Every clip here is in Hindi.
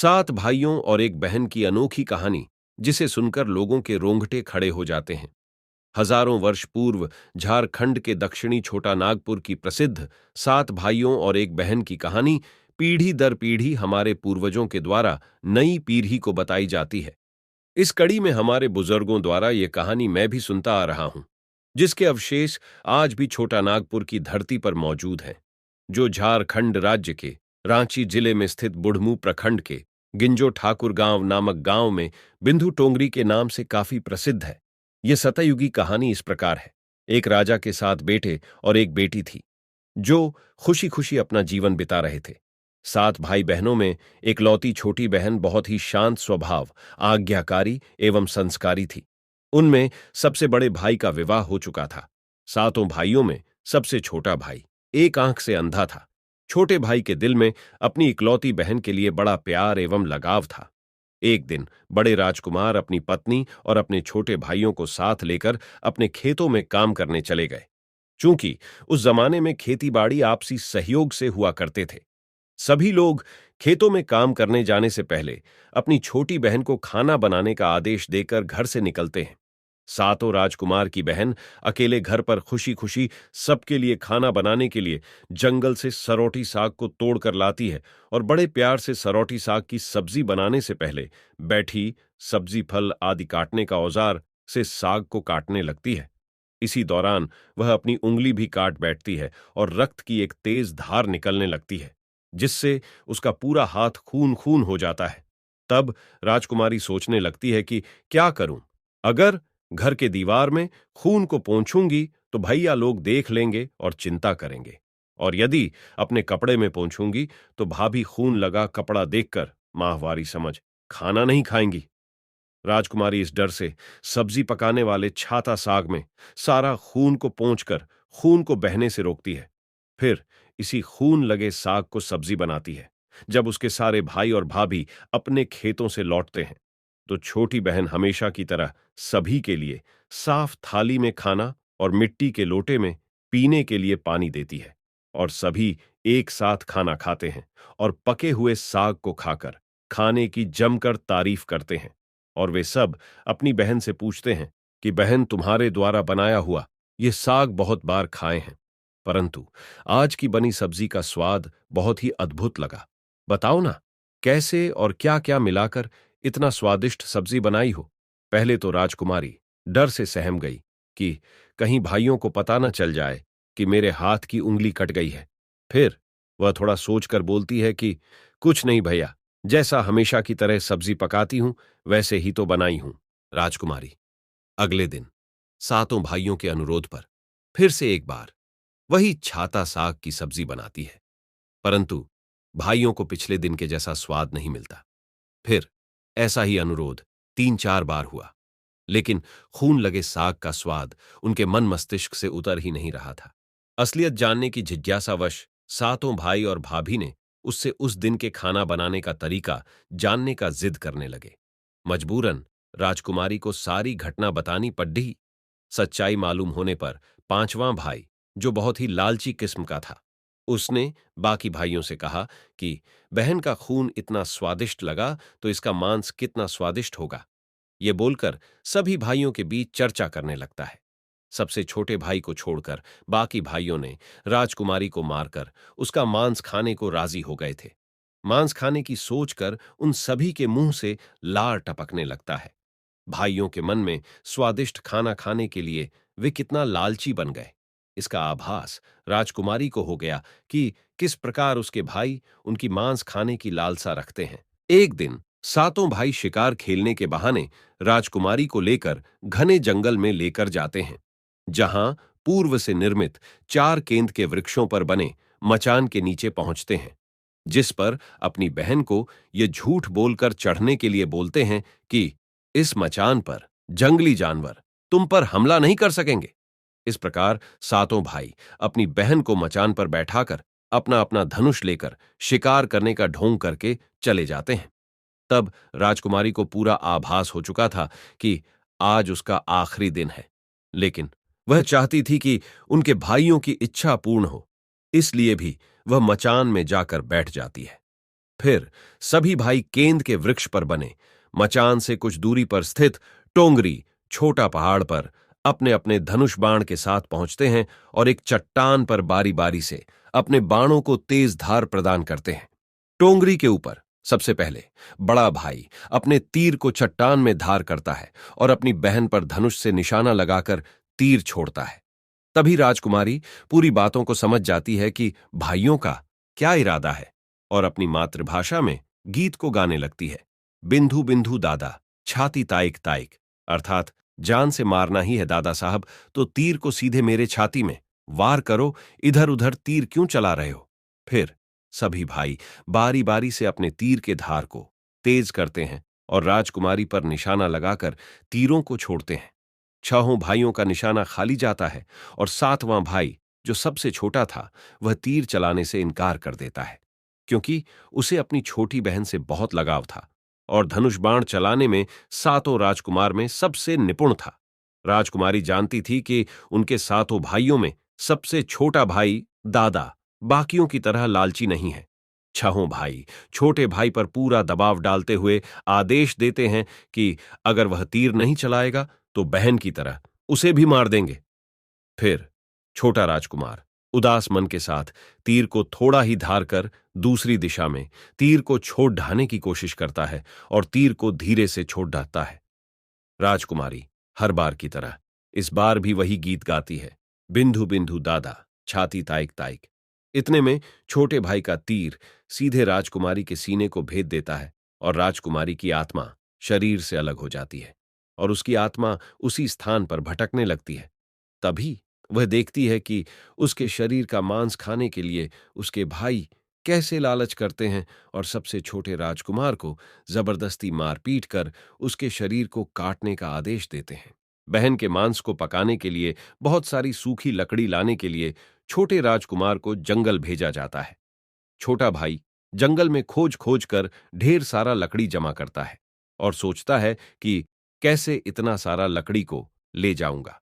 सात भाइयों और एक बहन की अनोखी कहानी जिसे सुनकर लोगों के रोंगटे खड़े हो जाते हैं। हजारों वर्ष पूर्व झारखंड के दक्षिणी छोटा नागपुर की प्रसिद्ध सात भाइयों और एक बहन की कहानी पीढ़ी दर पीढ़ी हमारे पूर्वजों के द्वारा नई पीढ़ी को बताई जाती है। इस कड़ी में हमारे बुजुर्गों द्वारा ये कहानी मैं भी सुनता आ रहा हूं, जिसके अवशेष आज भी छोटा नागपुर की धरती पर मौजूद हैं, जो झारखंड राज्य के रांची जिले में स्थित बुढ़मू प्रखंड के गिंजो ठाकुर गांव नामक गांव में बिंदु टोंगरी के नाम से काफी प्रसिद्ध है। यह सतयुगी कहानी इस प्रकार है। एक राजा के 7 बेटे और एक बेटी थी, जो खुशी खुशी अपना जीवन बिता रहे थे। 7 भाई बहनों में इकलौती छोटी बहन बहुत ही शांत स्वभाव, आज्ञाकारी एवं संस्कारी थी। उनमें सबसे बड़े भाई का विवाह हो चुका था। सातों भाइयों में सबसे छोटा भाई एक आंख से अंधा था। छोटे भाई के दिल में अपनी इकलौती बहन के लिए बड़ा प्यार एवं लगाव था। एक दिन बड़े राजकुमार अपनी पत्नी और अपने छोटे भाइयों को साथ लेकर अपने खेतों में काम करने चले गए। चूंकि उस जमाने में खेती-बाड़ी आपसी सहयोग से हुआ करते थे, सभी लोग खेतों में काम करने जाने से पहले अपनी छोटी बहन को खाना बनाने का आदेश देकर घर से निकलते हैं। सातों राजकुमार की बहन अकेले घर पर खुशी खुशी सबके लिए खाना बनाने के लिए जंगल से सरौटी साग को तोड़कर लाती है और बड़े प्यार से सरौटी साग की सब्जी बनाने से पहले बैठी सब्जी फल आदि काटने का औजार से साग को काटने लगती है। इसी दौरान वह अपनी उंगली भी काट बैठती है और रक्त की एक तेज धार निकलने लगती है, जिससे उसका पूरा हाथ खून खून हो जाता है। तब राजकुमारी सोचने लगती है कि क्या करूं? अगर घर के दीवार में खून को पोंछूंगी तो भैया लोग देख लेंगे और चिंता करेंगे, और यदि अपने कपड़े में पोंछूंगी तो भाभी खून लगा कपड़ा देखकर माहवारी समझ खाना नहीं खाएंगी। राजकुमारी इस डर से सब्जी पकाने वाले छाता साग में सारा खून को पोंछकर खून को बहने से रोकती है। फिर इसी खून लगे साग को सब्जी बनाती है। जब उसके सारे भाई और भाभी अपने खेतों से लौटते हैं, तो छोटी बहन हमेशा की तरह सभी के लिए साफ थाली में खाना और मिट्टी के लोटे में पीने के लिए पानी देती है, और सभी एक साथ खाना खाते हैं और पके हुए साग को खाकर खाने की जमकर तारीफ करते हैं। और वे सब अपनी बहन से पूछते हैं कि बहन, तुम्हारे द्वारा बनाया हुआ ये साग बहुत बार खाए हैं, परंतु आज की बनी सब्जी का स्वाद बहुत ही अद्भुत लगा। बताओ ना, कैसे और क्या क्या मिलाकर इतना स्वादिष्ट सब्जी बनाई हो? पहले तो राजकुमारी डर से सहम गई कि कहीं भाइयों को पता न चल जाए कि मेरे हाथ की उंगली कट गई है। फिर वह थोड़ा सोचकर बोलती है कि कुछ नहीं भैया, जैसा हमेशा की तरह सब्जी पकाती हूं वैसे ही तो बनाई हूं। राजकुमारी अगले दिन सातों भाइयों के अनुरोध पर फिर से एक बार वही छाता साग की सब्जी बनाती है, परंतु भाइयों को पिछले दिन के जैसा स्वाद नहीं मिलता। फिर ऐसा ही अनुरोध 3-4 बार हुआ, लेकिन खून लगे साग का स्वाद उनके मन मस्तिष्क से उतर ही नहीं रहा था। असलियत जानने की जिज्ञासावश सातों भाई और भाभी ने उससे उस दिन के खाना बनाने का तरीका जानने का जिद करने लगे। मजबूरन राजकुमारी को सारी घटना बतानी पड़ी। सच्चाई मालूम होने पर पांचवां भाई, जो बहुत ही लालची किस्म का था, उसने बाकी भाइयों से कहा कि बहन का खून इतना स्वादिष्ट लगा तो इसका मांस कितना स्वादिष्ट होगा। ये बोलकर सभी भाइयों के बीच चर्चा करने लगता है। सबसे छोटे भाई को छोड़कर बाकी भाइयों ने राजकुमारी को मारकर उसका मांस खाने को राजी हो गए थे। मांस खाने की सोचकर उन सभी के मुंह से लार टपकने लगता है। भाइयों के मन में स्वादिष्ट खाना खाने के लिए वे कितना लालची बन गए, इसका आभास राजकुमारी को हो गया कि किस प्रकार उसके भाई उनकी मांस खाने की लालसा रखते हैं। एक दिन सातों भाई शिकार खेलने के बहाने राजकुमारी को लेकर घने जंगल में लेकर जाते हैं, जहां पूर्व से निर्मित 4 केंद के वृक्षों पर बने मचान के नीचे पहुंचते हैं, जिस पर अपनी बहन को ये झूठ बोलकर चढ़ने के लिए बोलते हैं कि इस मचान पर जंगली जानवर तुम पर हमला नहीं कर सकेंगे। इस प्रकार सातों भाई अपनी बहन को मचान पर बैठाकर अपना अपना धनुष लेकर शिकार करने का ढोंग करके चले जाते हैं। तब राजकुमारी को पूरा आभास हो चुका था कि आज उसका आखिरी दिन है, लेकिन वह चाहती थी कि उनके भाइयों की इच्छा पूर्ण हो, इसलिए भी वह मचान में जाकर बैठ जाती है। फिर सभी भाई केंद के वृक्ष पर बने मचान से कुछ दूरी पर स्थित टोंगरी छोटा पहाड़ पर अपने अपने धनुष बाण के साथ पहुंचते हैं और एक चट्टान पर बारी बारी से अपने बाणों को तेज धार प्रदान करते हैं। टोंगरी के ऊपर सबसे पहले बड़ा भाई अपने तीर को चट्टान में धार करता है और अपनी बहन पर धनुष से निशाना लगाकर तीर छोड़ता है। तभी राजकुमारी पूरी बातों को समझ जाती है कि भाइयों का क्या इरादा है और अपनी मातृभाषा में गीत को गाने लगती है। बिंधु बिंधु दादा, छाती ताइक ताइक, अर्थात जान से मारना ही है दादा साहब, तो तीर को सीधे मेरे छाती में वार करो, इधर उधर तीर क्यों चला रहे हो। फिर सभी भाई बारी बारी से अपने तीर के धार को तेज करते हैं और राजकुमारी पर निशाना लगाकर तीरों को छोड़ते हैं। छहों भाइयों का निशाना खाली जाता है और सातवां भाई, जो सबसे छोटा था, वह तीर चलाने से इनकार कर देता है, क्योंकि उसे अपनी छोटी बहन से बहुत लगाव था और धनुष बाण चलाने में सातों राजकुमार में सबसे निपुण था। राजकुमारी जानती थी कि उनके सातों भाइयों में सबसे छोटा भाई दादा बाकियों की तरह लालची नहीं है। छहों भाई छोटे भाई पर पूरा दबाव डालते हुए आदेश देते हैं कि अगर वह तीर नहीं चलाएगा तो बहन की तरह उसे भी मार देंगे। फिर छोटा राजकुमार उदास मन के साथ तीर को थोड़ा ही धार कर दूसरी दिशा में तीर को छोड़ ढाने की कोशिश करता है और तीर को धीरे से छोड़ ढाता है। राजकुमारी हर बार की तरह इस बार भी वही गीत गाती है, बिंधु बिंधु दादा, छाती ताइक ताइक। इतने में छोटे भाई का तीर सीधे राजकुमारी के सीने को भेद देता है और राजकुमारी की आत्मा शरीर से अलग हो जाती है और उसकी आत्मा उसी स्थान पर भटकने लगती है। तभी वह देखती है कि उसके शरीर का मांस खाने के लिए उसके भाई कैसे लालच करते हैं और सबसे छोटे राजकुमार को जबरदस्ती मारपीट कर उसके शरीर को काटने का आदेश देते हैं। बहन के मांस को पकाने के लिए बहुत सारी सूखी लकड़ी लाने के लिए छोटे राजकुमार को जंगल भेजा जाता है। छोटा भाई जंगल में खोज खोज कर ढेर सारा लकड़ी जमा करता है और सोचता है कि कैसे इतना सारा लकड़ी को ले जाऊंगा।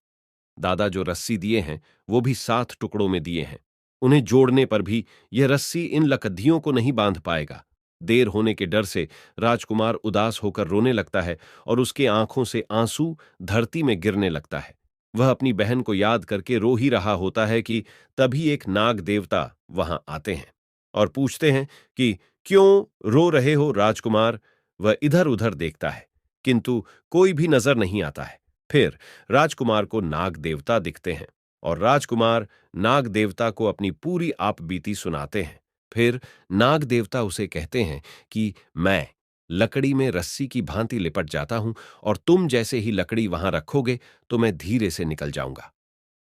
दादा जो रस्सी दिए हैं वो भी 7 टुकड़ों में दिए हैं। उन्हें जोड़ने पर भी यह रस्सी इन लकड़ियों को नहीं बांध पाएगा। देर होने के डर से राजकुमार उदास होकर रोने लगता है और उसके आंखों से आंसू धरती में गिरने लगता है। वह अपनी बहन को याद करके रो ही रहा होता है कि तभी एक नाग देवता वहां आते हैं और पूछते हैं कि क्यों रो रहे हो राजकुमार। वह इधर उधर देखता है किंतु कोई भी नजर नहीं आता है। फिर राजकुमार को नाग देवता दिखते हैं और राजकुमार नाग देवता को अपनी पूरी आपबीती सुनाते हैं। फिर नाग देवता उसे कहते हैं कि मैं लकड़ी में रस्सी की भांति लिपट जाता हूं और तुम जैसे ही लकड़ी वहां रखोगे तो मैं धीरे से निकल जाऊंगा।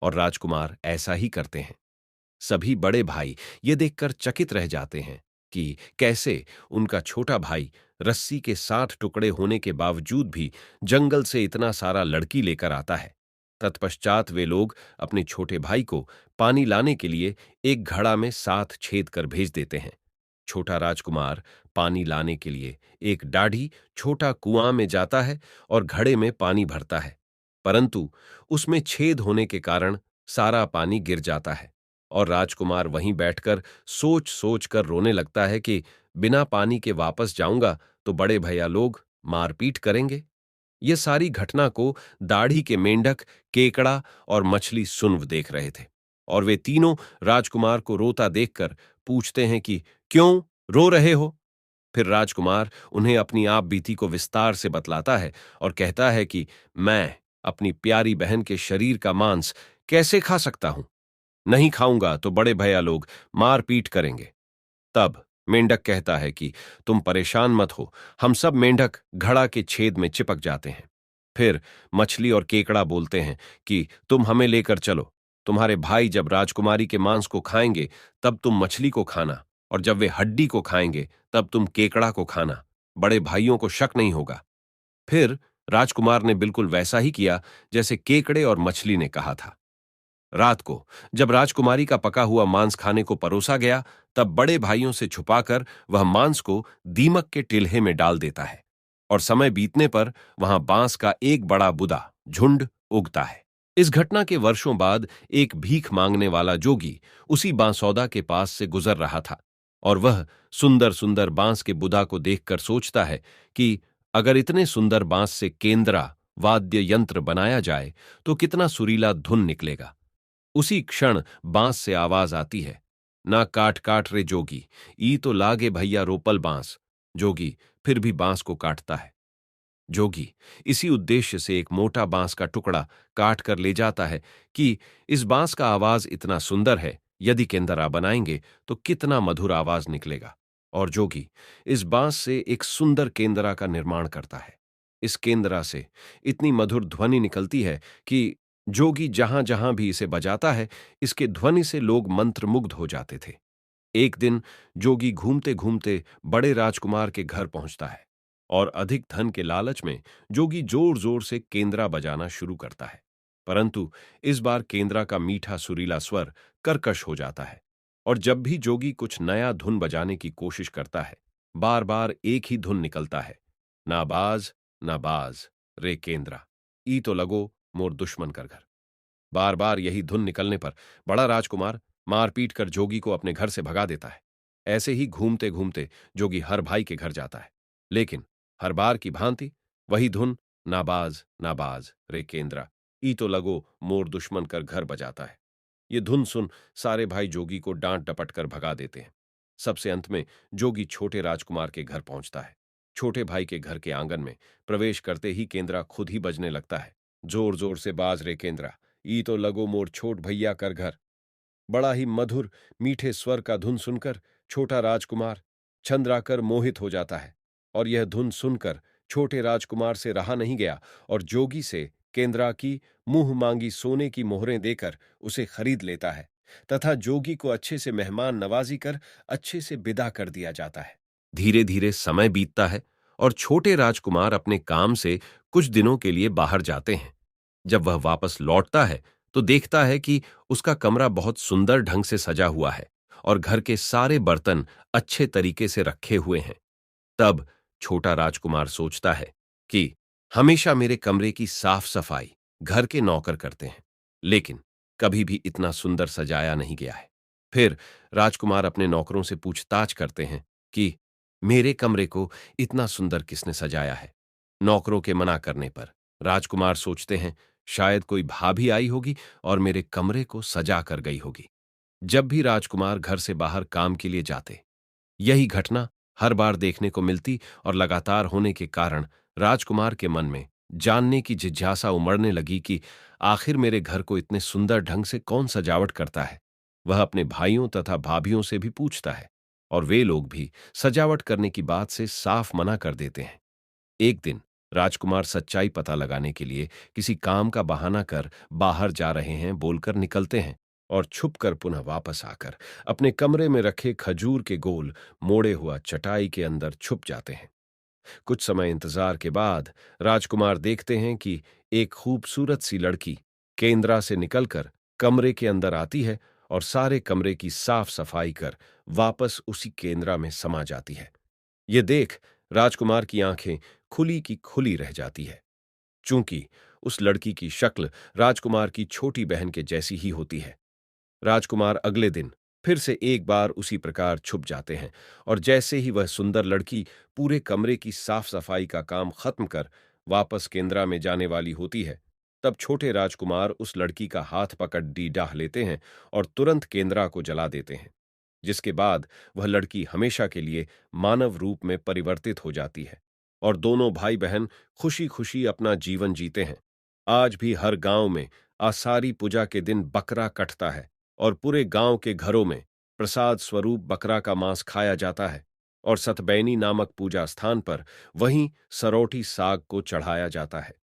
और राजकुमार ऐसा ही करते हैं। सभी बड़े भाई ये देखकर चकित रह जाते हैं कि कैसे उनका छोटा भाई रस्सी के 60 टुकड़े होने के बावजूद भी जंगल से इतना सारा लड़की लेकर आता है। तत्पश्चात वे लोग अपने छोटे भाई को पानी लाने के लिए एक घड़ा में 7 छेद कर भेज देते हैं। छोटा राजकुमार पानी लाने के लिए एक डाढ़ी छोटा कुआं में जाता है और घड़े में पानी भरता है, परंतु उसमें छेद होने के कारण सारा पानी गिर जाता है और राजकुमार वहीं बैठकर सोच सोच कर रोने लगता है कि बिना पानी के वापस जाऊंगा तो बड़े भैया लोग मारपीट करेंगे। ये सारी घटना को दाढ़ी के मेंढक, केकड़ा और मछली सुन्व देख रहे थे और वे तीनों राजकुमार को रोता देखकर पूछते हैं कि क्यों रो रहे हो। फिर राजकुमार उन्हें अपनी आप बीती को विस्तार से बतलाता है और कहता है कि मैं अपनी प्यारी बहन के शरीर का मांस कैसे खा सकता हूं। नहीं खाऊंगा तो बड़े भैया लोग मारपीट करेंगे। तब मेंढक कहता है कि तुम परेशान मत हो, हम सब मेंढक घड़ा के छेद में चिपक जाते हैं। फिर मछली और केकड़ा बोलते हैं कि तुम हमें लेकर चलो, तुम्हारे भाई जब राजकुमारी के मांस को खाएंगे तब तुम मछली को खाना और जब वे हड्डी को खाएंगे तब तुम केकड़ा को खाना, बड़े भाइयों को शक नहीं होगा। फिर राजकुमार ने बिल्कुल वैसा ही किया जैसे केकड़े और मछली ने कहा था। रात को जब राजकुमारी का पका हुआ मांस खाने को परोसा गया तब बड़े भाइयों से छुपाकर वह मांस को दीमक के टिल्हे में डाल देता है और समय बीतने पर वहां बांस का एक बड़ा बुदा झुंड उगता है। इस घटना के वर्षों बाद एक भीख मांगने वाला जोगी उसी बांसौदा के पास से गुजर रहा था और वह सुंदर सुंदर बांस के बुदा को देखकर सोचता है कि अगर इतने सुंदर बांस से केंद्रा वाद्य यंत्र बनाया जाए तो कितना सुरीला धुन निकलेगा। उसी क्षण बांस से आवाज आती है, ना काट काट रे जोगी, ई तो लागे भैया रोपल बांस। जोगी फिर भी बांस को काटता है। जोगी इसी उद्देश्य से एक मोटा बांस का टुकड़ा काट कर ले जाता है कि इस बांस का आवाज इतना सुंदर है, यदि केंदरा बनाएंगे तो कितना मधुर आवाज निकलेगा। और जोगी इस बांस से एक सुंदर केंदरा का निर्माण करता है। इस केंदरा से इतनी मधुर ध्वनि निकलती है कि जोगी जहां जहां भी इसे बजाता है, इसके ध्वनि से लोग मंत्रमुग्ध हो जाते थे। एक दिन जोगी घूमते घूमते बड़े राजकुमार के घर पहुंचता है और अधिक धन के लालच में जोगी जोर जोर से केंद्रा बजाना शुरू करता है। परंतु इस बार केंद्रा का मीठा सुरीला स्वर कर्कश हो जाता है और जब भी जोगी कुछ नया धुन बजाने की कोशिश करता है, बार बार एक ही धुन निकलता है, ना बाज रे केंद्रा, ई तो लगो मोर दुश्मन कर घर। बार बार यही धुन निकलने पर बड़ा राजकुमार मारपीट कर जोगी को अपने घर से भगा देता है। ऐसे ही घूमते घूमते जोगी हर भाई के घर जाता है, लेकिन हर बार की भांति वही धुन, नाबाज रे केंद्रा, ई तो लगो मोर दुश्मन कर घर बजाता है। ये धुन सुन सारे भाई जोगी को डांट डपट कर भगा देते हैं। सबसे अंत में जोगी छोटे राजकुमार के घर पहुंचता है। छोटे भाई के घर के आंगन में प्रवेश करते ही केंद्रा खुद ही बजने लगता है, जोर जोर से बाज रे केंद्रा, ई तो लगो मोर छोट भैया कर घर। बड़ा ही मधुर मीठे स्वर का धुन सुनकर छोटा राजकुमार छंद्राकर मोहित हो जाता है और यह धुन सुनकर छोटे राजकुमार से रहा नहीं गया और जोगी से केंद्रा की मुंह मांगी सोने की मोहरें देकर उसे खरीद लेता है तथा जोगी को अच्छे से मेहमान नवाजी कर अच्छे से विदा कर दिया जाता है। धीरे धीरे समय बीतता है और छोटे राजकुमार अपने काम से कुछ दिनों के लिए बाहर जाते हैं। जब वह वापस लौटता है तो देखता है कि उसका कमरा बहुत सुंदर ढंग से सजा हुआ है और घर के सारे बर्तन अच्छे तरीके से रखे हुए हैं। तब छोटा राजकुमार सोचता है कि हमेशा मेरे कमरे की साफ सफाई घर के नौकर करते हैं, लेकिन कभी भी इतना सुंदर सजाया नहीं गया है। फिर राजकुमार अपने नौकरों से पूछताछ करते हैं कि मेरे कमरे को इतना सुंदर किसने सजाया है। नौकरों के मना करने पर राजकुमार सोचते हैं शायद कोई भाभी आई होगी और मेरे कमरे को सजा कर गई होगी। जब भी राजकुमार घर से बाहर काम के लिए जाते, यही घटना हर बार देखने को मिलती और लगातार होने के कारण राजकुमार के मन में जानने की जिज्ञासा उमड़ने लगी कि आखिर मेरे घर को इतने सुंदर ढंग से कौन सजावट करता है। वह अपने भाइयों तथा भाभियों से भी पूछता है और वे लोग भी सजावट करने की बात से साफ मना कर देते हैं। एक दिन राजकुमार सच्चाई पता लगाने के लिए किसी काम का बहाना कर बाहर जा रहे हैं बोलकर निकलते हैं और छुपकर पुनः वापस आकर अपने कमरे में रखे खजूर के गोल मोड़े हुआ चटाई के अंदर छुप जाते हैं। कुछ समय इंतजार के बाद राजकुमार देखते हैं कि एक खूबसूरत सी लड़की केंद्रा से निकलकर कमरे के अंदर आती है और सारे कमरे की साफ सफाई कर वापस उसी केंद्रा में समा जाती है। ये देख राजकुमार की आंखें खुली की खुली रह जाती है, चूंकि उस लड़की की शक्ल राजकुमार की छोटी बहन के जैसी ही होती है। राजकुमार अगले दिन फिर से एक बार उसी प्रकार छुप जाते हैं और जैसे ही वह सुंदर लड़की पूरे कमरे की साफ सफाई का काम खत्म कर वापस केंद्रा में जाने वाली होती है, तब छोटे राजकुमार उस लड़की का हाथ पकड़ डीडाह लेते हैं और तुरंत केंद्रा को जला देते हैं, जिसके बाद वह लड़की हमेशा के लिए मानव रूप में परिवर्तित हो जाती है और दोनों भाई बहन खुशी खुशी अपना जीवन जीते हैं। आज भी हर गांव में आसारी पूजा के दिन बकरा कटता है और पूरे गांव के घरों में प्रसाद स्वरूप बकरा का मांस खाया जाता है और सतबैनी नामक पूजा स्थान पर वहीं सरौटी साग को चढ़ाया जाता है।